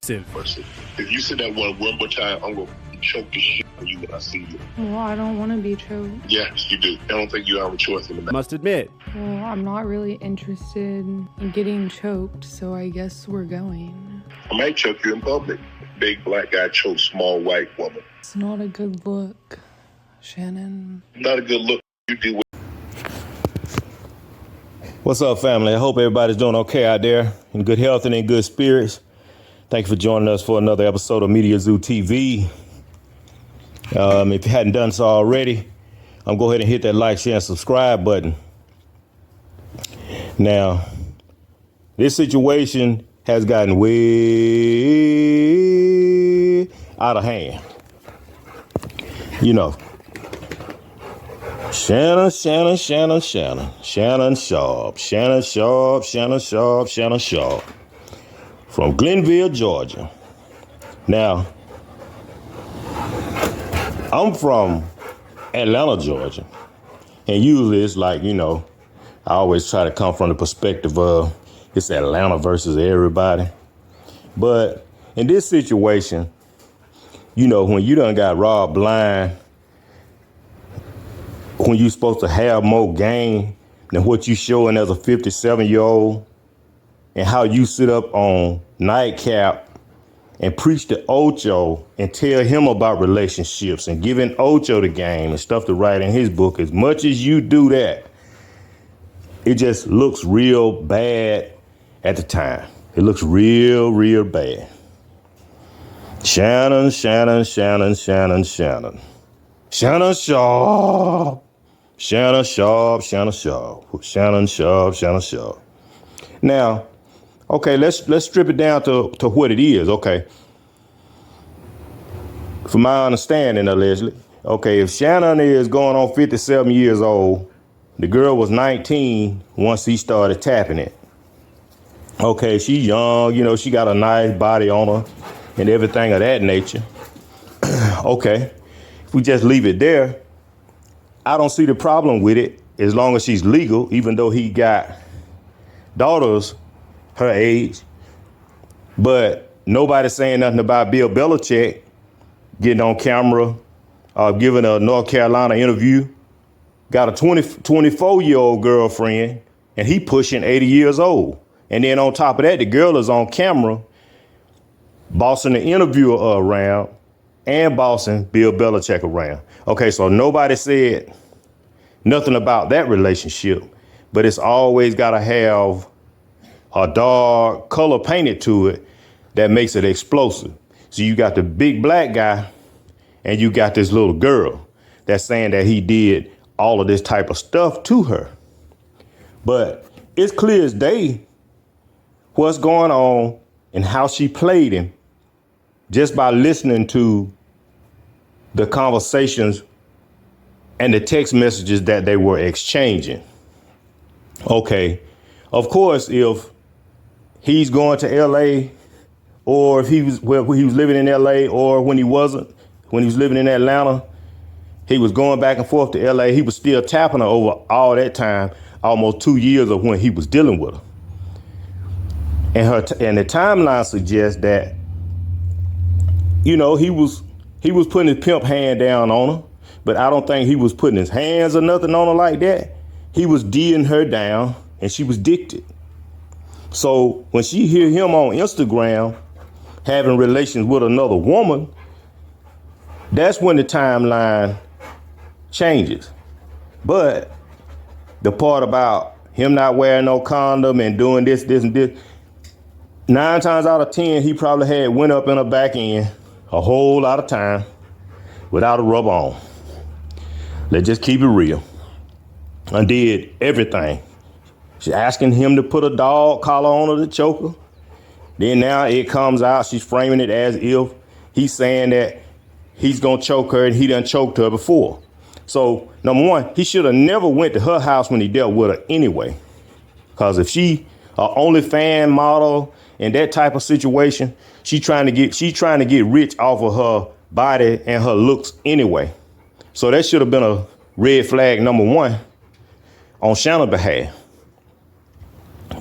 If you say that one more time, I'm going to choke the shit out of you when I see you. Well, I don't want to be choked. Yes, you do. I don't think you have a choice in the matter. Must admit. Well, I'm not really interested in getting choked, so I guess we're going. I might choke you in public. Big black guy chokes small white woman. It's not a good look, Shannon. Not a good look. You deal with. What's up, family? I hope everybody's doing okay out there, in good health and in good spirits. Thank you for joining us for another episode of Mediazewtv. If you hadn't done so already, go ahead and hit that like, share, and subscribe button. Now, this situation has gotten way out of hand. You know, Shannon Sharpe from Glenville, Georgia. Now, I'm from Atlanta, Georgia. And usually it's like, you know, I always try to come from the perspective of it's Atlanta versus everybody. But in this situation, you know, when you done got robbed blind, when you supposed to have more game than what you showing as a 57-year-old, and how you sit up on Nightcap and preach to Ocho and tell him about relationships and giving Ocho the game and stuff to write in his book. As much as you do that, it just looks real bad at the time. It looks real, real bad. Shannon Sharpe. Now, okay, let's strip it down to what it is, okay? From my understanding, allegedly, okay, if Shannon is going on 57 years old, the girl was 19 once he started tapping it. Okay, she's young, you know, she got a nice body on her and everything of that nature. Okay, if we just leave it there, I don't see the problem with it as long as she's legal, even though he got daughters her age. But nobody's saying nothing about Bill Belichick getting on camera, giving a North Carolina interview, got a 24-year-old girlfriend, and he pushing 80 years old. And then on top of that, the girl is on camera bossing the interviewer around and bossing Bill Belichick around. Okay, so nobody said nothing about that relationship, but it's always got to have a dark color painted to it that makes it explosive. So you got the big black guy and you got this little girl that's saying that he did all of this type of stuff to her. But it's clear as day what's going on and how she played him just by listening to the conversations and the text messages that they were exchanging. Okay, of course, if he's going to LA, or if he was living in LA, or when he was living in Atlanta, he was going back and forth to LA, he was still tapping her over all that time, almost 2 years of when he was dealing with her. And the timeline suggests that, you know, he was putting his pimp hand down on her, but I don't think he was putting his hands or nothing on her like that. He was D'ing her down and she was dicked. So when she hear him on Instagram having relations with another woman, that's when the timeline changes. But the part about him not wearing no condom and doing this, and this, 9 times out of 10, he probably had went up in her back end a whole lot of time without a rub on. Let's just keep it real. And did everything. She's asking him to put a dog collar on her to choke her. Then now it comes out, she's framing it as if he's saying that he's gonna choke her and he done choked her before. So number one, he should have never went to her house when he dealt with her anyway. Cause if she a OnlyFans model in that type of situation, she's trying to get rich off of her body and her looks anyway. So that should have been a red flag number one on Shannon's behalf.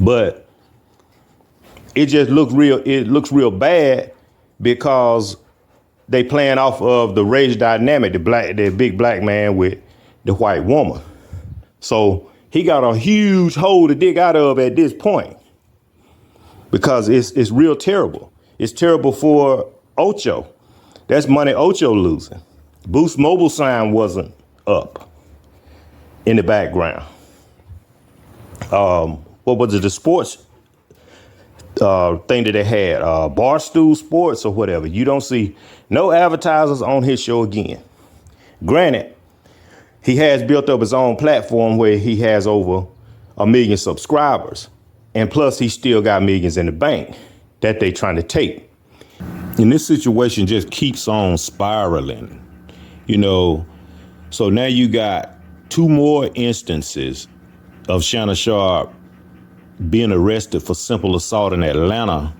But it just looks real bad because they playing off of the race dynamic, the big black man with the white woman. So he got a huge hole to dig out of at this point, because it's real terrible. It's terrible for Ocho. That's money Ocho losing. Boost Mobile sign wasn't up in the background. What was it? The sports thing that they had, Barstool Sports or whatever. You don't see no advertisers on his show again. Granted, he has built up his own platform where he has over 1 million subscribers. And plus, he still got millions in the bank that they trying to take. And this situation just keeps on spiraling, you know. So now you got 2 more instances of Shannon Sharpe being arrested for simple assault in Atlanta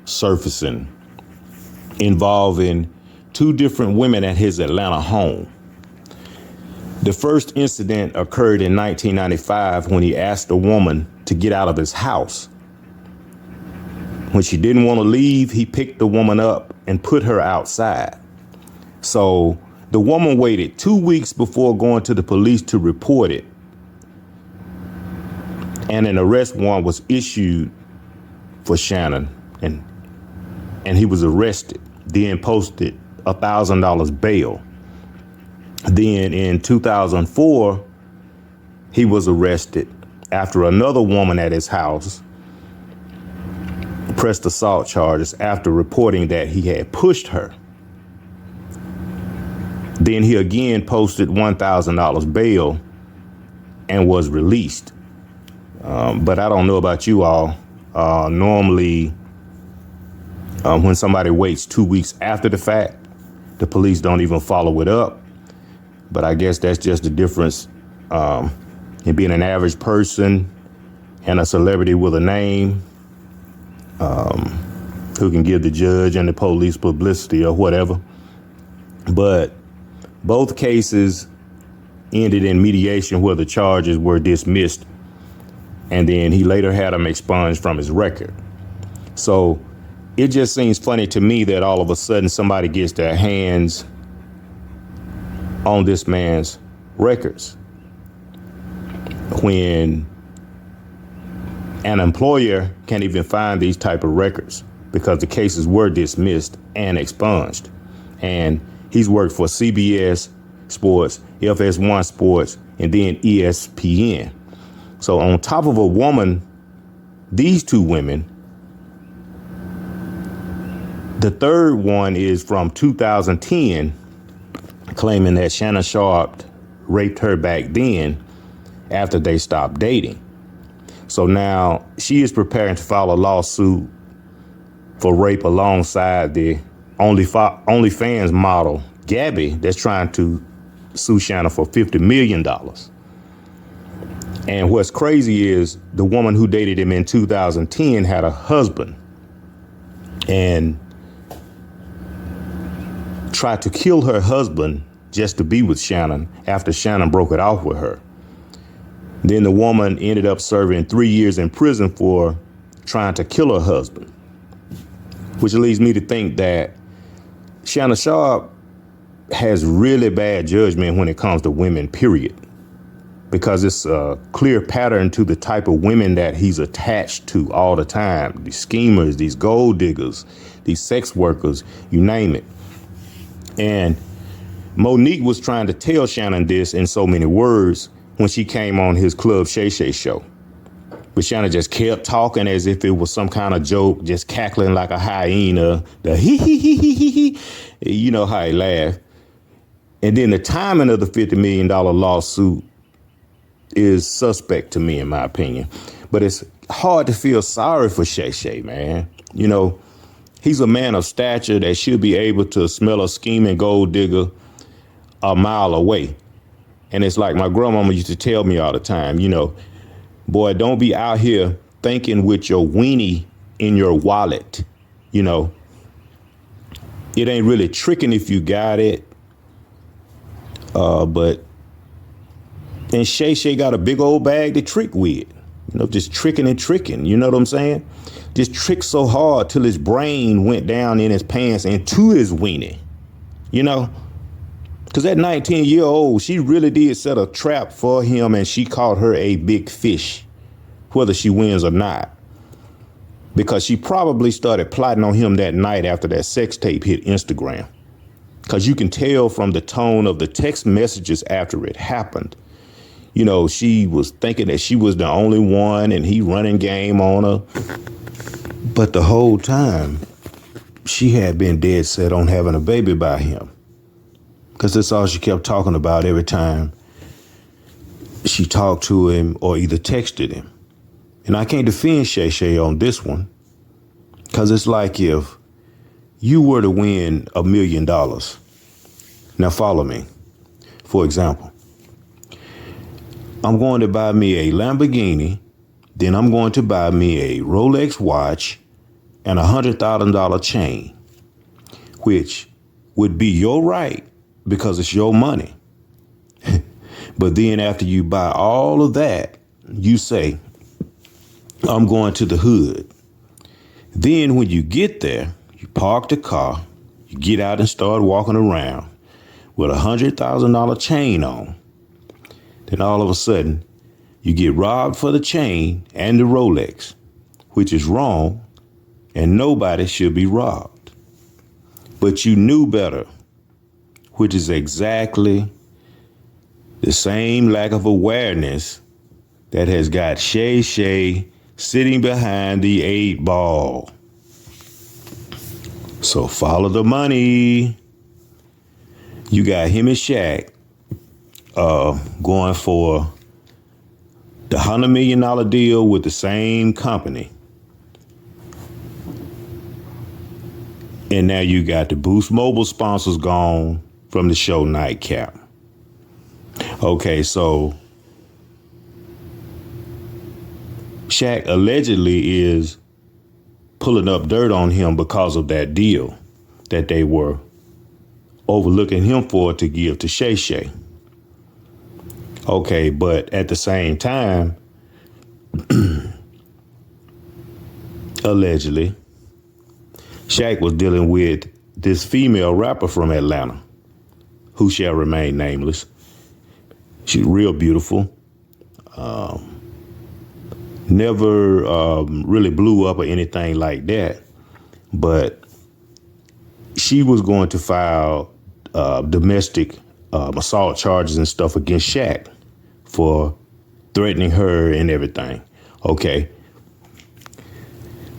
surfacing, involving 2 different women at his Atlanta home. The first incident occurred in 1995 when he asked a woman to get out of his house. When she didn't want to leave, he picked the woman up and put her outside. So the woman waited 2 weeks before going to the police to report it. And an arrest warrant was issued for Shannon, and he was arrested, then posted $1,000 bail. Then in 2004, he was arrested after another woman at his house pressed assault charges after reporting that he had pushed her. Then he again posted $1,000 bail and was released. But I don't know about you all. Normally, when somebody waits 2 weeks after the fact, the police don't even follow it up. But I guess that's just the difference in being an average person and a celebrity with a name who can give the judge and the police publicity or whatever. But both cases ended in mediation where the charges were dismissed. And then he later had them expunged from his record. So it just seems funny to me that all of a sudden somebody gets their hands on this man's records when an employer can't even find these type of records because the cases were dismissed and expunged. And he's worked for CBS Sports, FS1 Sports, and then ESPN. So on top of a woman, these 2 women, the third one is from 2010, claiming that Shannon Sharpe raped her back then after they stopped dating. So now she is preparing to file a lawsuit for rape alongside the OnlyFans model, Gabby, that's trying to sue Shannon for $50 million. And what's crazy is the woman who dated him in 2010 had a husband and tried to kill her husband just to be with Shannon after Shannon broke it off with her. Then the woman ended up serving 3 years in prison for trying to kill her husband, which leads me to think that Shannon Sharpe has really bad judgment when it comes to women, period, because it's a clear pattern to the type of women that he's attached to all the time. These schemers, these gold diggers, these sex workers, you name it. And Monique was trying to tell Shannon this in so many words when she came on his Club Shay Shay show. But Shannon just kept talking as if it was some kind of joke, just cackling like a hyena, the hee. You know how he laughed. And then the timing of the $50 million lawsuit is suspect to me, in my opinion. But it's hard to feel sorry for Shay Shay, man. You know, he's a man of stature that should be able to smell a scheming gold digger a mile away. And it's like my grandmama used to tell me all the time, you know, boy, don't be out here thinking with your weenie in your wallet. You know, it ain't really tricking if you got it. And Shay Shay got a big old bag to trick with. just tricking and tricking. You know what I'm saying? Just tricked so hard till his brain went down in his pants and to his weenie. Because that 19-year-old, she really did set a trap for him, and she caught her a big fish, whether she wins or not. Because she probably started plotting on him that night after that sex tape hit Instagram. Because you can tell from the tone of the text messages after it happened. She was thinking that she was the only one and he running game on her. But the whole time, she had been dead set on having a baby by him. Because that's all she kept talking about every time she talked to him or either texted him. And I can't defend Shay Shay on this one. Because it's like if you were to win $1 million. Now follow me. For example, I'm going to buy me a Lamborghini. Then I'm going to buy me a Rolex watch and a $100,000 chain, which would be your right because it's your money. But then after you buy all of that, you say, I'm going to the hood. Then when you get there, you park the car, you get out and start walking around with a $100,000 chain on. Then all of a sudden, you get robbed for the chain and the Rolex, which is wrong, and nobody should be robbed. But you knew better, which is exactly the same lack of awareness that has got Shay Shay sitting behind the 8 ball. So follow the money. You got him and Shaq going for the $100 million deal with the same company. And now you got the Boost Mobile sponsors gone from the show Nightcap. Okay, so Shaq allegedly is pulling up dirt on him because of that deal that they were overlooking him for to give to Shay Shay. Okay, but at the same time, allegedly, Shaq was dealing with this female rapper from Atlanta, who shall remain nameless. She's real beautiful. Never really blew up or anything like that. But she was going to file domestic assault charges and stuff against Shaq for threatening her and everything. Okay.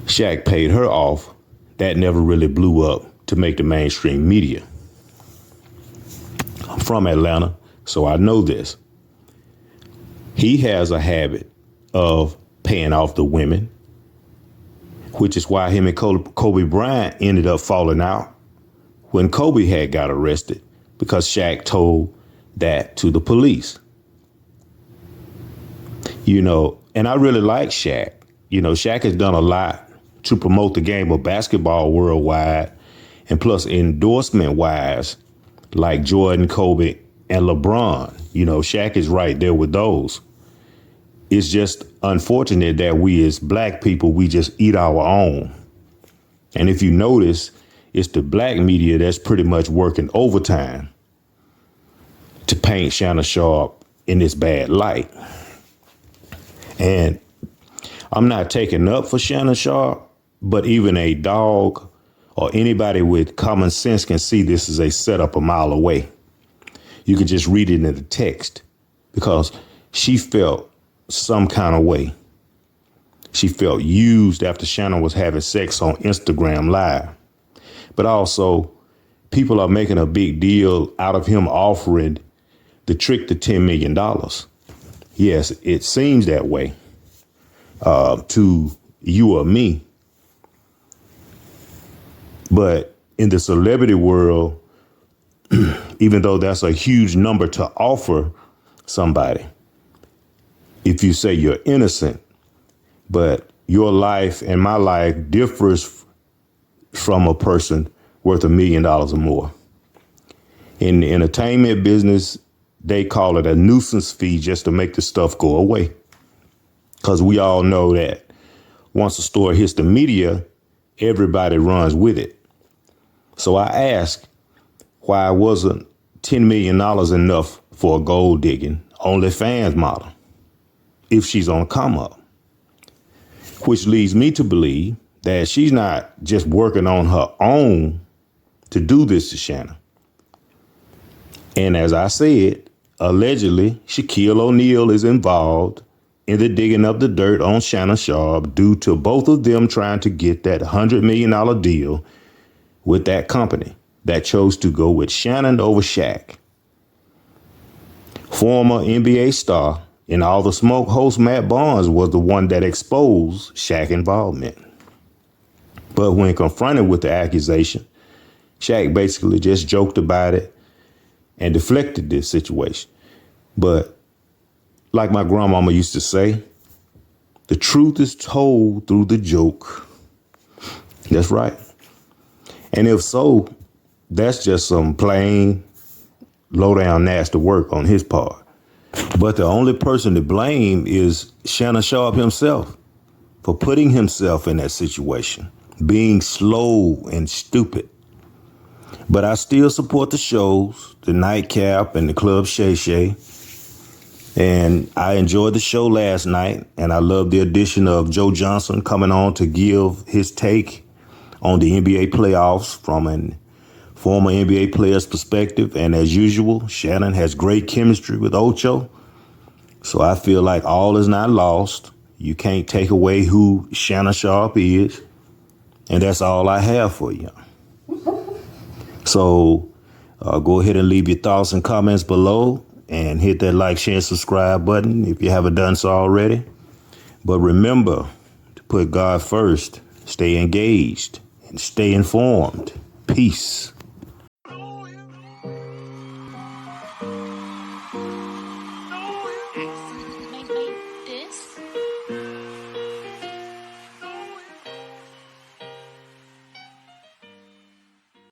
Shaq paid her off. That never really blew up to make the mainstream media. I'm from Atlanta, so I know this. He has a habit of paying off the women, which is why him and Kobe Bryant ended up falling out when Kobe had got arrested, because Shaq told that to the police. And I really like Shaq. Shaq has done a lot to promote the game of basketball worldwide, and plus endorsement wise, like Jordan, Kobe, and LeBron. Shaq is right there with those. It's just unfortunate that we as black people, we just eat our own. And if you notice, it's the black media that's pretty much working overtime to paint Shannon Sharpe in this bad light. And I'm not taking up for Shannon Sharpe, but even a dog or anybody with common sense can see this is a setup a mile away. You can just read it in the text, because she felt some kind of way. She felt used after Shannon was having sex on Instagram Live. But also, people are making a big deal out of him offering the trick to $10 million. Yes, it seems that way to you or me. But in the celebrity world, even though that's a huge number to offer somebody, if you say you're innocent, but your life and my life differs from a person worth $1 million or more. In the entertainment business, they call it a nuisance fee just to make the stuff go away. Because we all know that once a story hits the media, everybody runs with it. So I asked why wasn't $10 million enough for a gold digging OnlyFans model if she's on a come up, which leads me to believe that she's not just working on her own to do this to Shannon. And as I said, allegedly, Shaquille O'Neal is involved in the digging up the dirt on Shannon Sharpe due to both of them trying to get that $100 million deal with that company that chose to go with Shannon over Shaq. Former NBA star and All the Smoke host Matt Barnes was the one that exposed Shaq's involvement. But when confronted with the accusation, Shaq basically just joked about it and deflected this situation. But like my grandmama used to say, the truth is told through the joke. That's right. And if so, that's just some plain low down nasty work on his part. But the only person to blame is Shannon Sharpe himself for putting himself in that situation, being slow and stupid. But I still support the shows, the Nightcap and the Club Shay Shay. And I enjoyed the show last night, and I love the addition of Joe Johnson coming on to give his take on the NBA playoffs from a former NBA player's perspective. And as usual, Shannon has great chemistry with Ocho. So I feel like all is not lost. You can't take away who Shannon Sharpe is. And that's all I have for you. So go ahead and leave your thoughts and comments below and hit that like, share, and subscribe button if you haven't done so already. But remember to put God first, stay engaged, and stay informed. Peace.